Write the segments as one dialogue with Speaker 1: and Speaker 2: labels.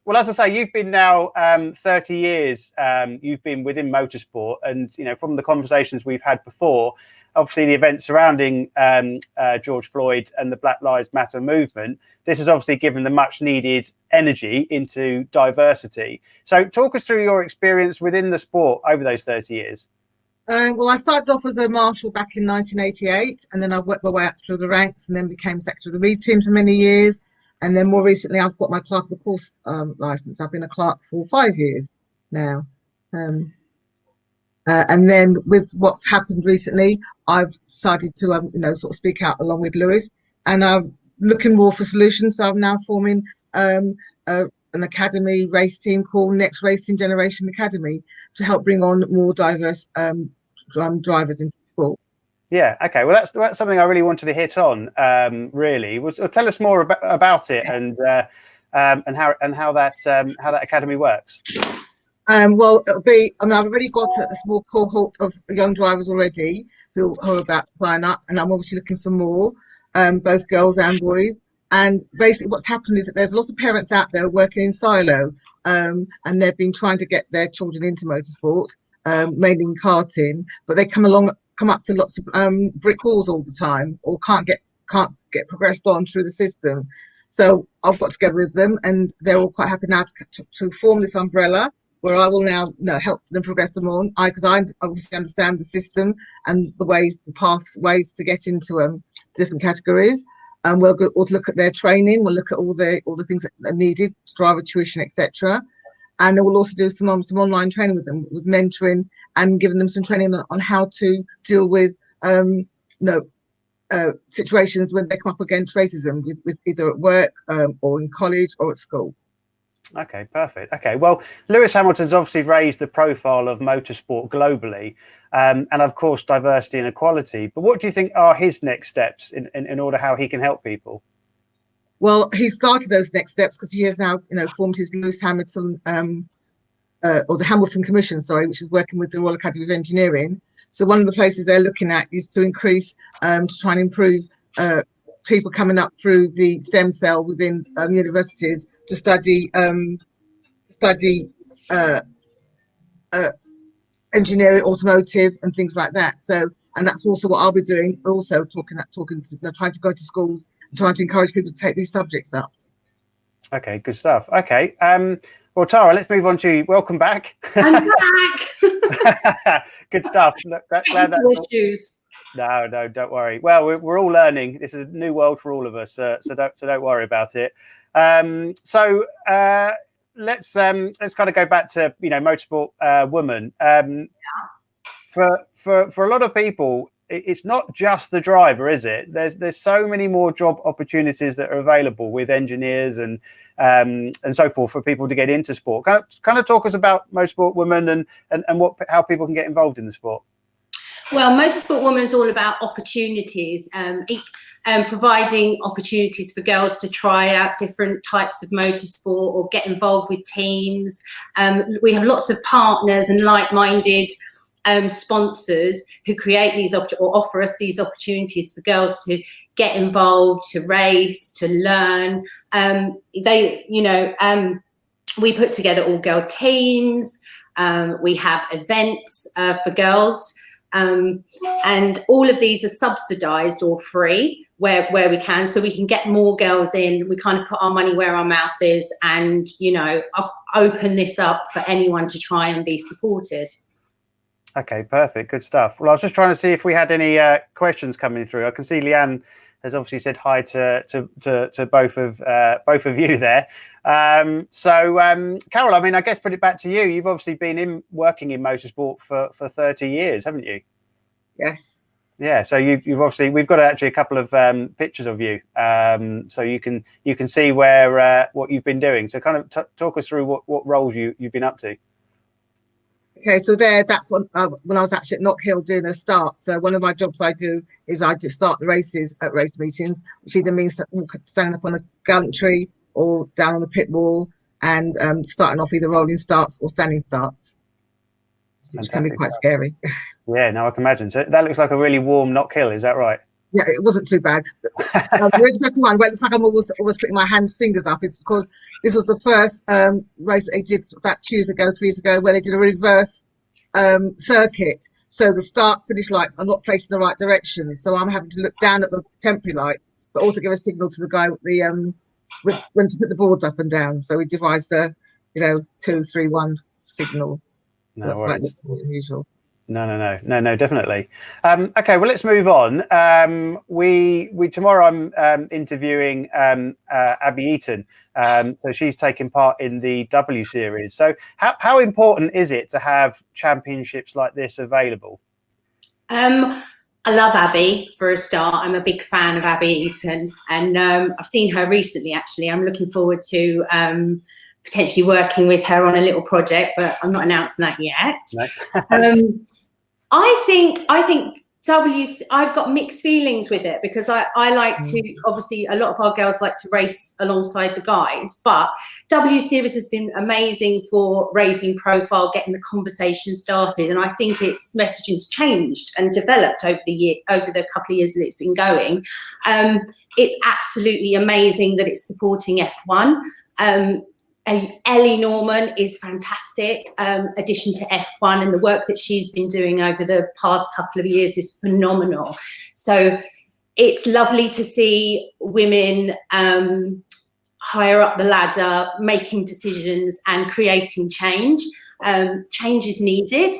Speaker 1: Well, as I say, you've been now 30 years. You've been within motorsport, and from the conversations we've had before, obviously the events surrounding George Floyd and the Black Lives Matter movement, this has obviously given the much needed energy into diversity. So talk us through your experience within the sport over those 30 years.
Speaker 2: Well, I started off as a marshal back in 1988, and then I worked my way up through the ranks and then became secretary of the read team for many years. And then more recently, I've got my clerk of the course license. I've been a clerk for 5 years now. And then with what's happened recently, I've decided to, sort of speak out along with Lewis, and I'm looking more for solutions. So I'm now forming an academy race team called Next Racing Generation Academy to help bring on more diverse drivers into sport.
Speaker 1: Yeah. Okay. Well, that's something I really wanted to hit on. Really, tell us more about it and how that academy works.
Speaker 2: Well, it'll be. I've already got a small cohort of young drivers already who are about to sign up, and I'm obviously looking for more, both girls and boys. And basically, what's happened is that there's lots of parents out there working in silo, and they've been trying to get their children into motorsport, mainly in karting, but they come up to lots of brick walls all the time, or can't get progressed on through the system. So I've got together with them, and they're all quite happy now to form this umbrella where I will now help them progress them on. Because I obviously understand the system and the pathways to get into different categories. And we'll look at their training. We'll look at all the things that are needed, driver tuition, etc. And then we'll also do some online training with them, with mentoring, and giving them some training on how to deal with situations when they come up against racism, with either at work or in college or at school.
Speaker 1: Okay, perfect. Okay, well, Lewis Hamilton's obviously raised the profile of motorsport globally, and of course diversity and equality. But what do you think are his next steps in order how he can help people?
Speaker 2: Well, he started those next steps because he has now, formed his Lewis Hamilton, or the Hamilton Commission, which is working with the Royal Academy of Engineering. So one of the places they're looking at is to increase, to try and improve people coming up through the STEM cell within universities to study engineering, automotive, and things like that. So, and that's also what I'll be doing. Also talking to, trying to go to schools and trying to encourage people to take these subjects up. Okay,
Speaker 1: good stuff. Okay, well, Tara, let's move on to you. Welcome back.
Speaker 3: I'm back.
Speaker 1: Good stuff. Glad
Speaker 3: issues.
Speaker 1: No, don't worry. Well, we're all learning. This is a new world for all of us, so don't worry about it. Let's kind of go back to Motorsport Woman. For a lot of people, it's not just the driver, is it? There's so many more job opportunities that are available with engineers and so forth for people to get into sport. Kind of talk us about Motorsport Woman and how people can get involved in the sport.
Speaker 3: Well, Motorsport Woman is all about opportunities, providing opportunities for girls to try out different types of motorsport or get involved with teams. We have lots of partners and like-minded sponsors who create these or offer us these opportunities for girls to get involved, to race, to learn. We put together all-girl teams. We have events for girls. And all of these are subsidized or free where we can, so we can get more girls in. We kind of put our money where our mouth is and, open this up for anyone to try and be supported.
Speaker 1: Okay, perfect. Good stuff. Well, I was just trying to see if we had any questions coming through. I can see Leanne has obviously said hi to both of you there. Carol, I mean, I guess put it back to you. You've obviously been working in motorsport for 30 years, haven't you?
Speaker 2: Yes.
Speaker 1: Yeah. So you've obviously, we've got actually a couple of pictures of you, so you can see what you've been doing. So kind of talk us through what roles you've been up to.
Speaker 2: Okay, so that's when I was actually at Knock Hill doing a start. So one of my jobs I do is I just start the races at race meetings, which either means standing up on a gallantry or down on the pit wall and starting off either rolling starts or standing starts, which can be quite scary.
Speaker 1: Yeah, no, I can imagine. So that looks like a really warm Knock Hill, is that right?
Speaker 2: Yeah, it wasn't too bad. The interesting one where it looks like I'm always putting my fingers up is because this was the first race that they did about 3 years ago, where they did a reverse circuit. So the start finish lights are not facing the right direction. So I'm having to look down at the temporary light, but also give a signal to the guy with the with when to put the boards up and down. So we devised a 2, 3, 1 signal. So
Speaker 1: No
Speaker 2: that's
Speaker 1: worries.
Speaker 2: why it looks more unusual.
Speaker 1: No, definitely. Okay, well, let's move on. We tomorrow I'm interviewing Abby Eaton. So she's taking part in the W Series. So how important is it to have championships like this available?
Speaker 3: I love Abby for a start. I'm a big fan of Abby Eaton, and I've seen her recently. Actually, I'm looking forward to potentially working with her on a little project, but I'm not announcing that yet. No. I think I've got mixed feelings with it, because I like to, obviously a lot of our girls like to race alongside the guys, but W Series has been amazing for raising profile, getting the conversation started, and I think its messaging's changed and developed over the couple of years that it's been going. It's absolutely amazing that it's supporting F1. Ellie Norman is fantastic addition to F1, and the work that she's been doing over the past couple of years is phenomenal. So it's lovely to see women higher up the ladder making decisions and creating change. Change is needed.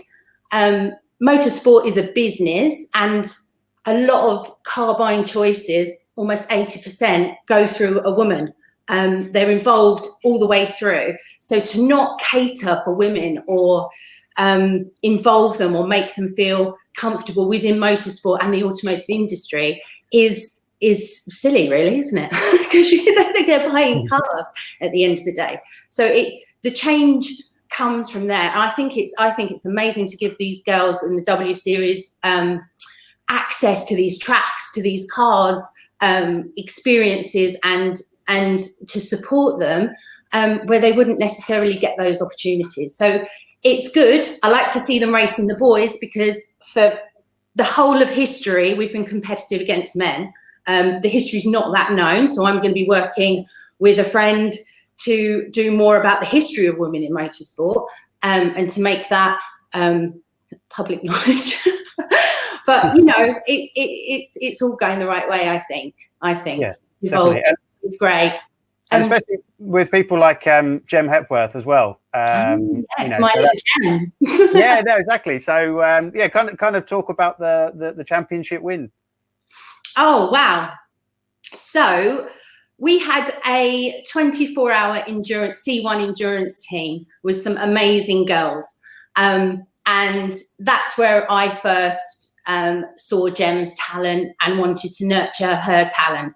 Speaker 3: Motorsport is a business, and a lot of car buying choices, almost 80%, go through a woman. They're involved all the way through. So to not cater for women or involve them or make them feel comfortable within motorsport and the automotive industry is silly, really, isn't it? Because they're buying cars at the end of the day. So the change comes from there. And I think it's amazing to give these girls in the W Series access to these tracks, to these cars, experiences, and to support them where they wouldn't necessarily get those opportunities. So it's good. I like to see them racing the boys, because for the whole of history, we've been competitive against men. The history's not that known, so I'm going to be working with a friend to do more about the history of women in motorsport, and to make that public knowledge. But it's all going the right way. I think. Yeah, definitely. It's great.
Speaker 1: And especially with people like Jem Hepworth as well.
Speaker 3: Yes, my little Jem.
Speaker 1: Yeah, no, exactly. So kind of talk about the championship win.
Speaker 3: Oh wow! So we had a 24-hour endurance C1 endurance team with some amazing girls, and that's where I first saw Jem's talent and wanted to nurture her talent.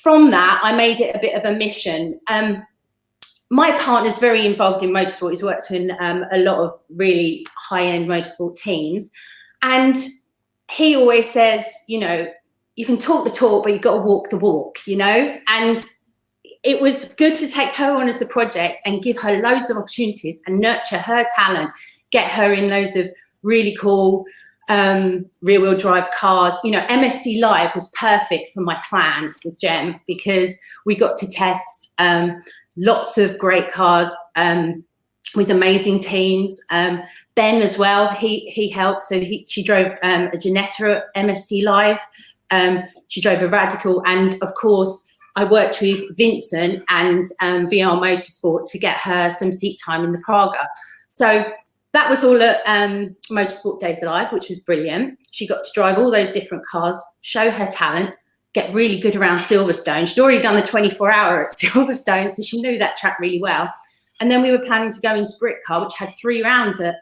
Speaker 3: From that, I made it a bit of a mission. My partner's very involved in motorsport. He's worked in a lot of really high-end motorsport teams. And he always says, you can talk the talk, but you've got to walk the walk, And it was good to take her on as a project and give her loads of opportunities and nurture her talent, get her in loads of really cool rear-wheel drive cars. MsD Live was perfect for my plan with Jem, because we got to test lots of great cars with amazing teams. Ben as well, he helped. So she drove a Ginetta at MsD Live. She drove a Radical, and of course I worked with Vincent and VR Motorsport to get her some seat time in the Praga. So that was all at Motorsport Days Alive, which was brilliant. She got to drive all those different cars, show her talent, get really good around Silverstone. She'd already done the 24-hour at Silverstone, so she knew that track really well. And then we were planning to go into Britcar, which had 3 rounds at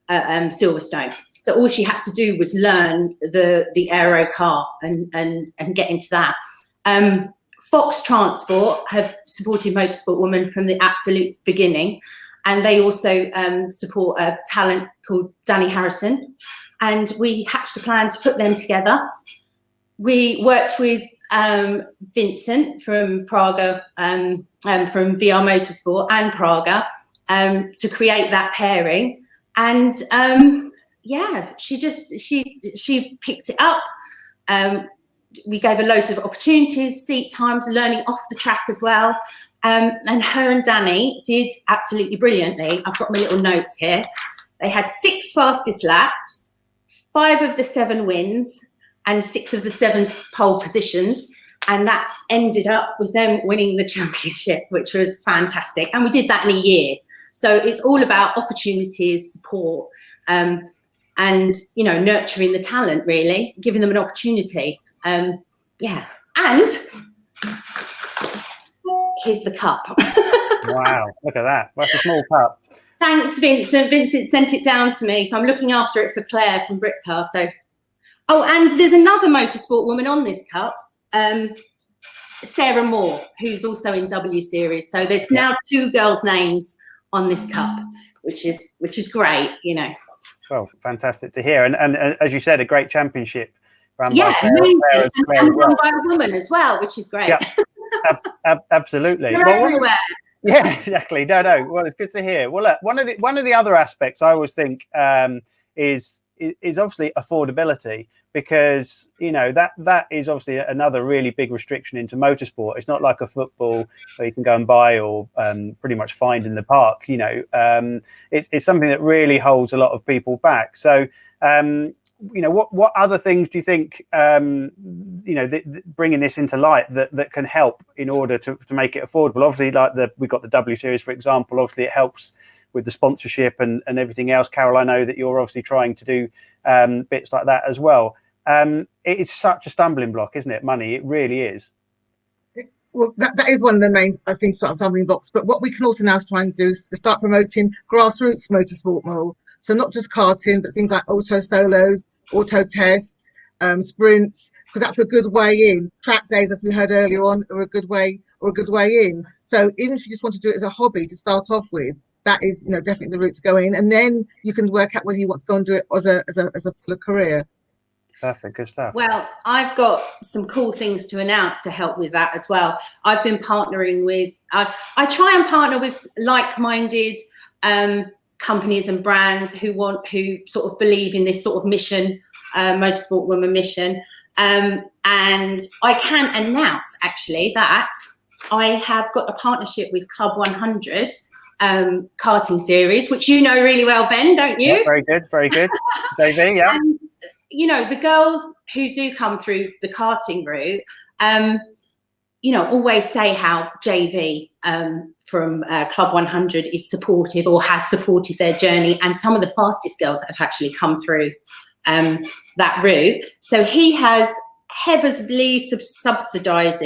Speaker 3: Silverstone. So all she had to do was learn the aero car and get into that. Fox Transport have supported Motorsport Woman from the absolute beginning. And they also support a talent called Danny Harrison. And we hatched a plan to put them together. We worked with Vincent from Praga, from VR Motorsport and Praga, to create that pairing. And she picked it up. We gave her loads of opportunities, seat times, learning off the track as well. And her and Danny did absolutely brilliantly. I've got my little notes here. They had 6 fastest laps, 5 of the 7 wins, and 6 of the 7 pole positions. And that ended up with them winning the championship, which was fantastic. And we did that in a year. So it's all about opportunities, support, and, you know, nurturing the talent, really, giving them an opportunity. Yeah. And here's the cup.
Speaker 1: Wow, look at that. That's a small cup.
Speaker 3: Thanks, Vincent. Vincent sent it down to me, so I'm looking after it for Claire from Britcar. So, oh, and there's another motorsport woman on this cup, Sarah Moore, who's also in W Series. So there's now 2 girls' names on this cup, which is great, you know. Well,
Speaker 1: fantastic to hear, and as you said, a great championship.
Speaker 3: Yeah, amazing, and run by a woman as well, which is great.
Speaker 1: Yeah, absolutely.
Speaker 3: They're everywhere.
Speaker 1: Yeah, exactly. No. Well, it's good to hear. Well, look, one of the other aspects I always think is obviously affordability, because you know that is obviously another really big restriction into motorsport. It's not like a football where you can go and buy or pretty much find in the park. You know, it's something that really holds a lot of people back. So. You know, what other things do you think, you know, bringing this into light that can help in order to make it affordable? Obviously, like we've got the W Series, for example. Obviously, it helps with the sponsorship and everything else. Carol, I know that you're obviously trying to do bits like that as well. It is such a stumbling block, isn't it? Money, it really is.
Speaker 2: Well, that is one of the main things about stumbling blocks. But what we can also now try and do is start promoting grassroots motorsport more. So not just karting, but things like auto solos, auto tests, sprints, because that's a good way in. Track days, as we heard earlier on, are a good way in. So even if you just want to do it as a hobby to start off with, that is, you know, definitely the route to go in, and then you can work out whether you want to go and do it as a full career.
Speaker 1: Perfect, good stuff.
Speaker 3: Well, I've got some cool things to announce to help with that as well. I've been partnering with, I try and partner with like-minded companies and brands who sort of believe in this sort of mission, Motorsport Woman mission. And I can announce actually that I have got a partnership with Club 100 karting series, which you know really well, Ben, don't you?
Speaker 1: Yeah, very good. JV, yeah.
Speaker 3: And, you know, the girls who do come through the karting route, you know, always say how JV from Club 100 is supportive or has supported their journey, and some of the fastest girls that have actually come through that route. So he has heavily subsidised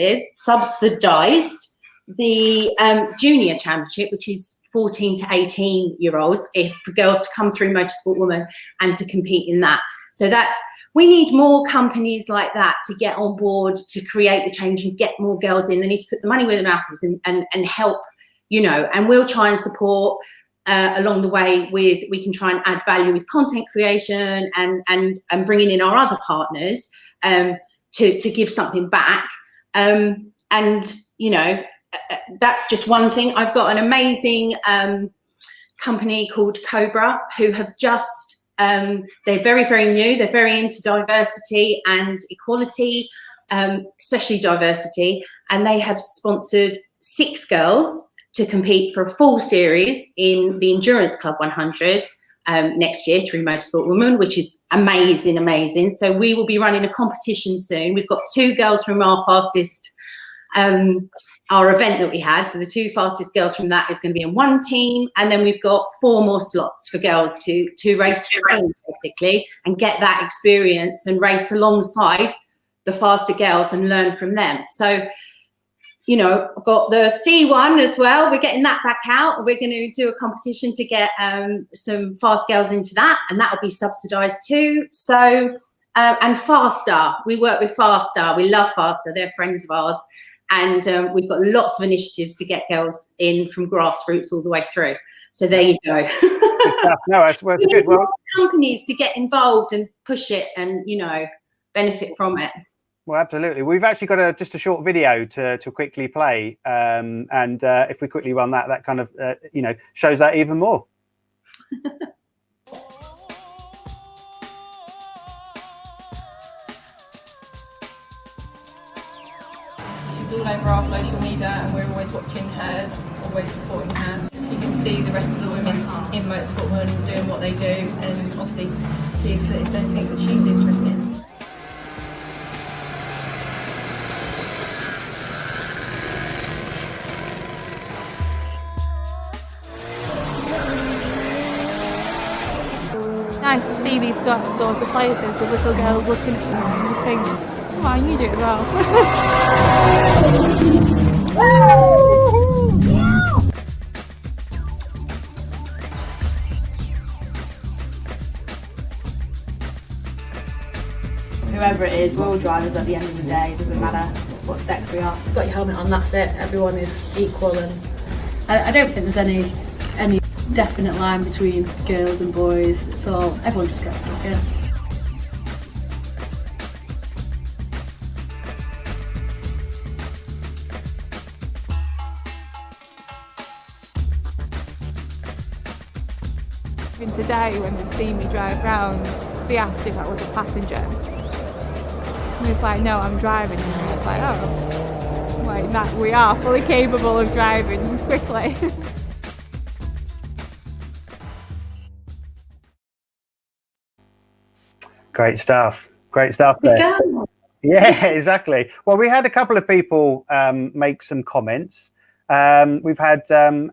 Speaker 3: the junior championship, which is 14 to 18-year-olds, for girls to come through Motorsport Woman and to compete in that. So we need more companies like that to get on board, to create the change and get more girls in. They need to put the money where their mouth is and help, you know, and we'll try and support along the way we can try and add value with content creation and bringing in our other partners to give something back. And, you know, that's just one thing. I've got an amazing company called Cobra who have just, they're very, very new. They're very into diversity and equality, especially diversity. And they have sponsored 6 girls to compete for a full series in the Endurance Club 100 next year through Motorsport Woman, which is amazing, amazing. So we will be running a competition soon. We've got 2 girls from our fastest, our event that we had. So the 2 fastest girls from that is going to be in one team, and then we've got 4 more slots for girls to race basically and get that experience and race alongside the faster girls and learn from them. So, you know, I've got the C1 as well. We're getting that back out. We're going to do a competition to get some fast girls into that, and that will be subsidised too. So, and Faster, we work with Faster. We love Faster. They're friends of ours. And we've got lots of initiatives to get girls in from grassroots all the way through. So there you go.
Speaker 1: No, it's good. Well,
Speaker 3: companies to get involved and push it and, you know, benefit from it.
Speaker 1: Well, absolutely. We've actually got just a short video to quickly play. And if we quickly run that kind of, you know, shows that even more.
Speaker 4: She's all over our social media and we're always watching hers, always supporting her. She can see the rest of the women in Motorsport Woman doing what they do and obviously see if it's anything that she's interested in.
Speaker 5: Nice to see these sorts of places with little girls looking at them and you think, come on, you do it as well.
Speaker 6: Whoever it is, we're all drivers at the end of the day. It doesn't matter what sex we are. You've got your helmet on, that's it. Everyone is equal, and I don't think there's any definite line between girls and boys, so everyone just gets stuck in.
Speaker 5: Even today, when they see me drive round, they asked if I was a passenger. And it's like, no, I'm driving. And it's like, oh, like that, we are fully capable of driving quickly.
Speaker 1: Great stuff. Great stuff there. Yeah, exactly. Well, we had a couple of people make some comments. We've had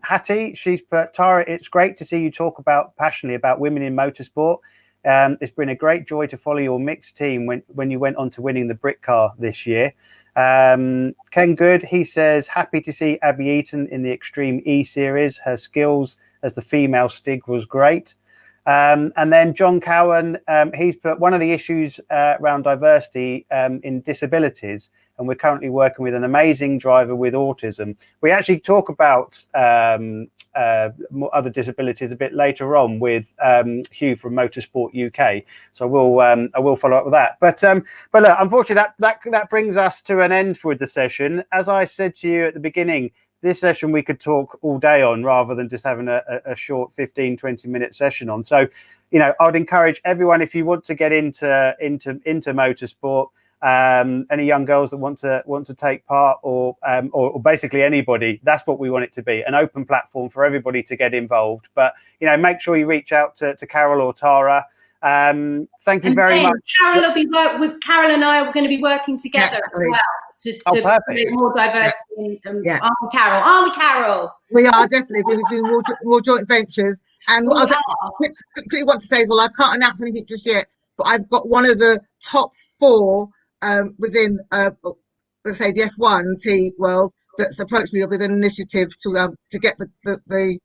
Speaker 1: Hattie. She's put, Tara, it's great to see you talk passionately about women in motorsport. It's been a great joy to follow your mixed team when you went on to winning the Brit car this year. Ken Good, he says, happy to see Abby Eaton in the Extreme E series. Her skills as the female Stig was great. And then John Cowan, he's put one of the issues around diversity in disabilities, and we're currently working with an amazing driver with autism. We actually talk about other disabilities a bit later on with Hugh from Motorsport UK. So I will follow up with that. But look, unfortunately, that brings us to an end for the session. As I said to you at the beginning, this session we could talk all day on rather than just having a short 15-20 minute session on. So, you know, I'd encourage everyone, if you want to get into motorsport, any young girls that want to take part, or basically anybody, that's what we want it to be, an open platform for everybody to get involved. But, you know, make sure you reach out to Carol or Tara. Thank you very much.
Speaker 3: Carol and I are going to be working together as well to create more diversity. Aren't we, Carol? Aren't we, Carol?
Speaker 2: We are definitely. We're doing more joint ventures. And what I quickly want to say is, well, I can't announce anything just yet, but I've got one of the top 4 within, let's say, the F1 T world that's approached me with an initiative to get the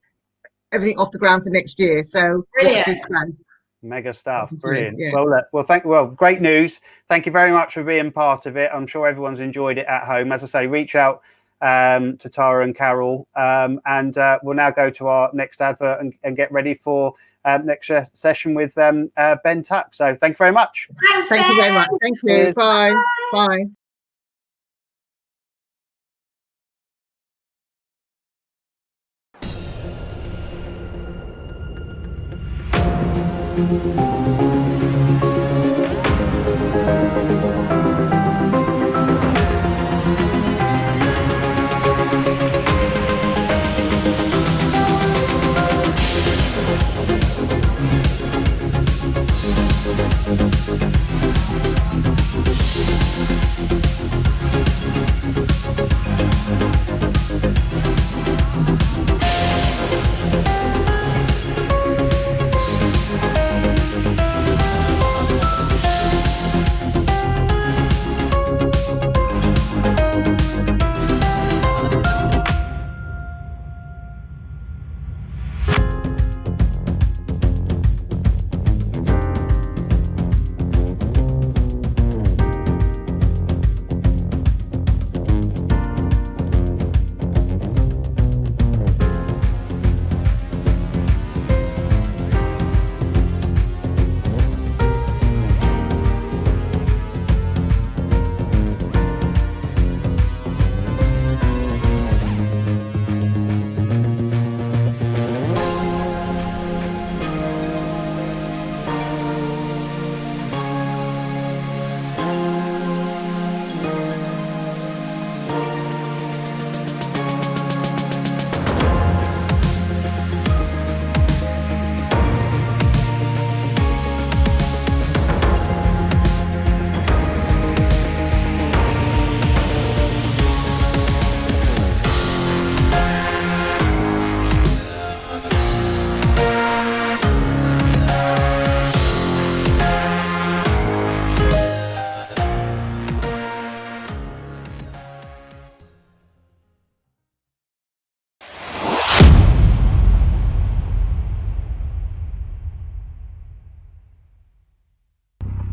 Speaker 2: everything off the ground for next year. So watch this plan.
Speaker 1: Mega stuff. Brilliant. Yeah. Well, great news. Thank you very much for being part of it. I'm sure everyone's enjoyed it at home. As I say, reach out to Tara and Carol, and we'll now go to our next advert and get ready for next session with Ben Tuck. So thank you very much.
Speaker 2: Thank you very much. Thank you. Bye. Bye.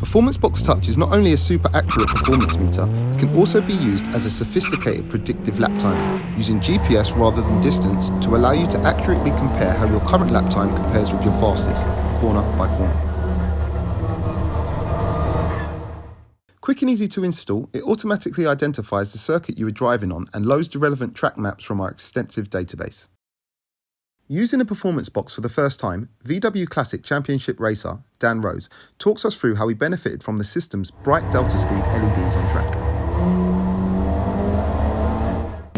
Speaker 7: Performance Box Touch is not only a super accurate performance meter, it can also be used as a sophisticated predictive lap timer, using GPS rather than distance to allow you to accurately compare how your current lap time compares with your fastest, corner by corner. Quick and easy to install, it automatically identifies the circuit you are driving on and loads the relevant track maps from our extensive database. Using a performance box for the first time, VW Classic Championship racer Dan Rose talks us through how he benefited from the system's bright delta speed LEDs on track.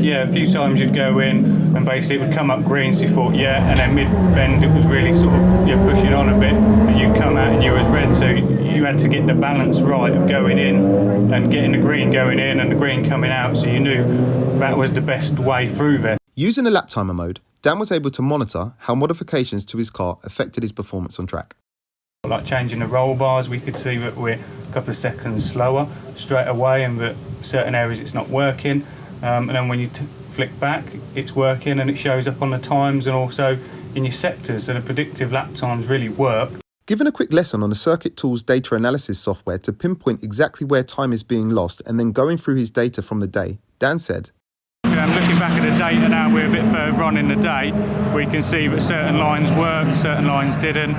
Speaker 8: Yeah, a few times you'd go in and basically it would come up green, so you thought, yeah, and then mid-bend it was really sort of pushing on a bit, and you'd come out and you was red, so you had to get the balance right of going in and getting the green going in and the green coming out, so you knew that was the best way through there.
Speaker 7: Using a lap timer mode, Dan was able to monitor how modifications to his car affected his performance on track.
Speaker 8: Like changing the roll bars, we could see that we're a couple of seconds slower straight away and that certain areas it's not working. And then when you flick back, it's working and it shows up on the times and also in your sectors. So the predictive lap times really work.
Speaker 7: Given a quick lesson on the Circuit Tools data analysis software to pinpoint exactly where time is being lost and then going through his data from the day, Dan said,
Speaker 8: Looking back at the data now, we're a bit further on in the day. We can see that certain lines worked, certain lines didn't.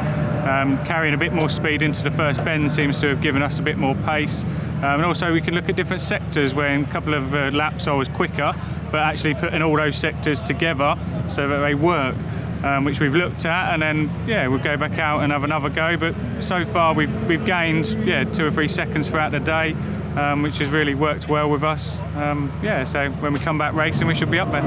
Speaker 8: Carrying a bit more speed into the first bend seems to have given us a bit more pace. And also we can look at different sectors where in a couple of laps I was quicker, but actually putting all those sectors together so that they work, which we've looked at, and then we'll go back out and have another go. But so far we've gained 2 or 3 seconds throughout the day, which has really worked well with us. So when we come back racing, we should be up there.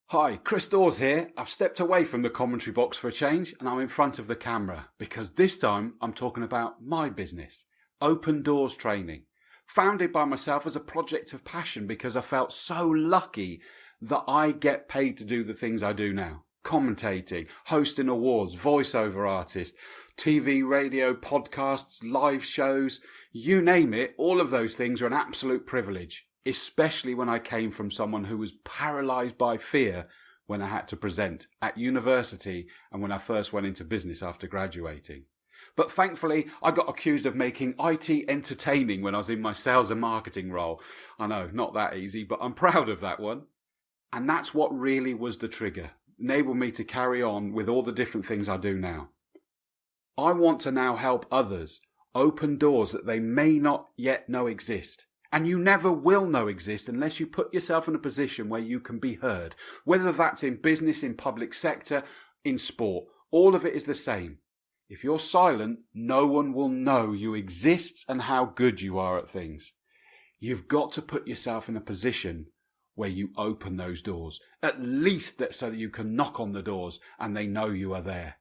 Speaker 9: Hi, Chris Dawes here. I've stepped away from the commentary box for a change and I'm in front of the camera because this time I'm talking about my business, Open Doors Training. Founded by myself as a project of passion because I felt so lucky that I get paid to do the things I do now. Commentating, hosting awards, voiceover artist, TV, radio, podcasts, live shows, you name it, all of those things are an absolute privilege. Especially when I came from someone who was paralysed by fear when I had to present at university and when I first went into business after graduating. But thankfully, I got accused of making IT entertaining when I was in my sales and marketing role. I know, not that easy, but I'm proud of that one. And that's what really was the trigger, enabled me to carry on with all the different things I do now. I want to now help others open doors that they may not yet know exist. And you never will know exist unless you put yourself in a position where you can be heard. Whether that's in business, in public sector, in sport, all of it is the same. If you're silent, no one will know you exist and how good you are at things. You've got to put yourself in a position where you open those doors, at least so that you can knock on the doors and they know you are there.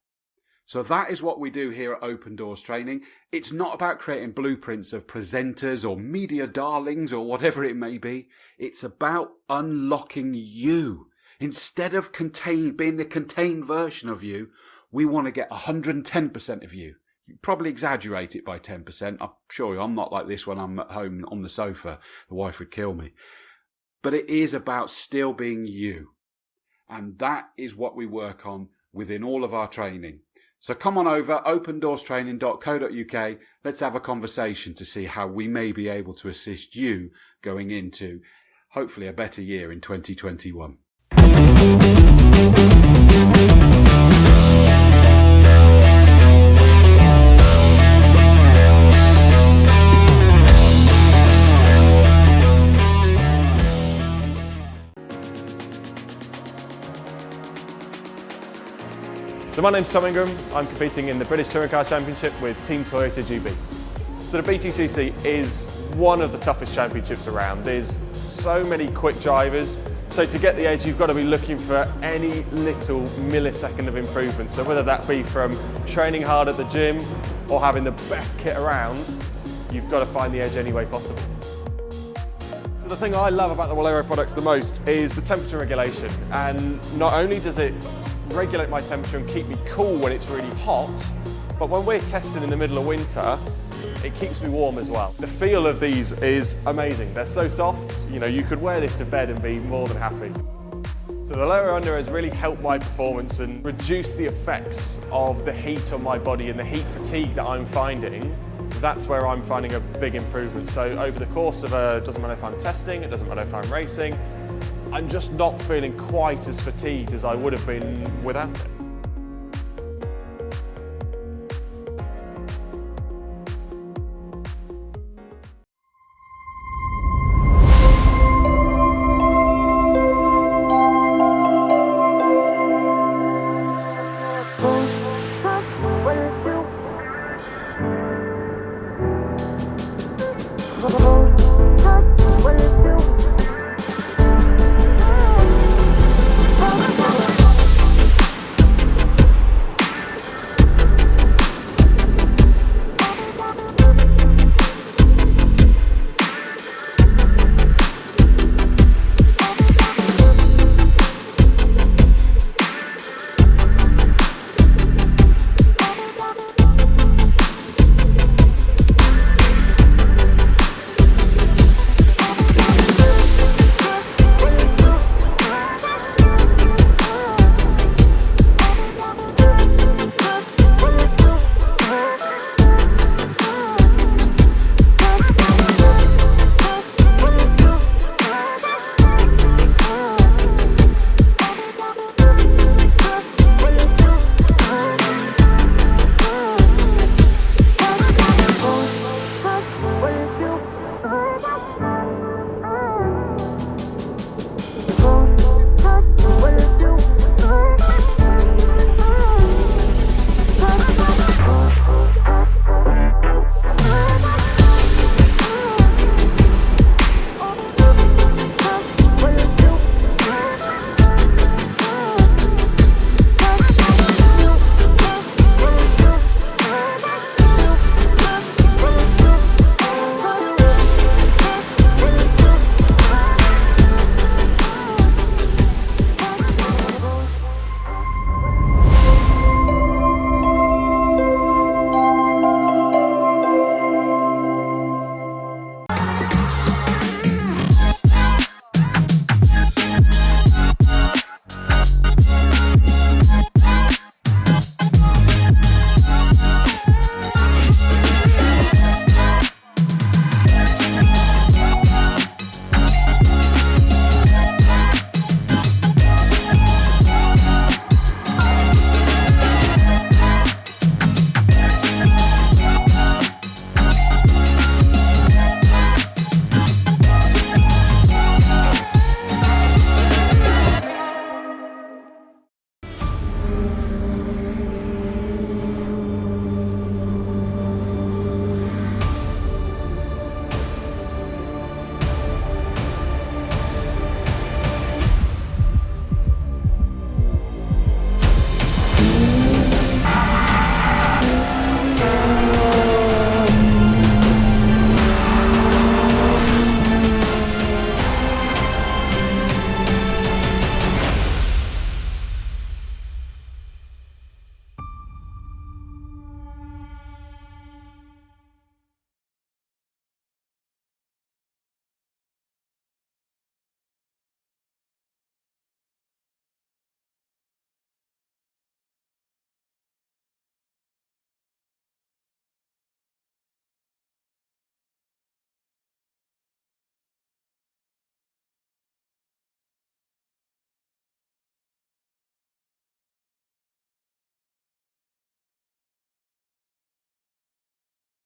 Speaker 9: So that is what we do here at Open Doors Training. It's not about creating blueprints of presenters or media darlings or whatever it may be. It's about unlocking you. Instead of being the contained version of you, we want to get 110% of you. You probably exaggerate it by 10%. I'm sure I'm not like this when I'm at home on the sofa. The wife would kill me. But it is about still being you. And that is what we work on within all of our training. So come on over, opendoorstraining.co.uk. Let's have a conversation to see how we may be able to assist you going into, hopefully, a better year in 2021.
Speaker 10: So my name's Tom Ingram. I'm competing in the British Touring Car Championship with Team Toyota GB. So the BTCC is one of the toughest championships around. There's so many quick drivers. So to get the edge, you've got to be looking for any little millisecond of improvement. So whether that be from training hard at the gym or having the best kit around, you've got to find the edge any way possible. So the thing I love about the Walero products the most is the temperature regulation. And not only does it regulate my temperature and keep me cool when it's really hot, but when we're testing in the middle of winter, it keeps me warm as well. The feel of these is amazing. They're so soft, you know, you could wear this to bed and be more than happy. So the lower under has really helped my performance and reduced the effects of the heat on my body and the heat fatigue that I'm finding. That's where I'm finding a big improvement. So over the course of it doesn't matter if I'm testing, it doesn't matter if I'm racing, I'm just not feeling quite as fatigued as I would have been without it.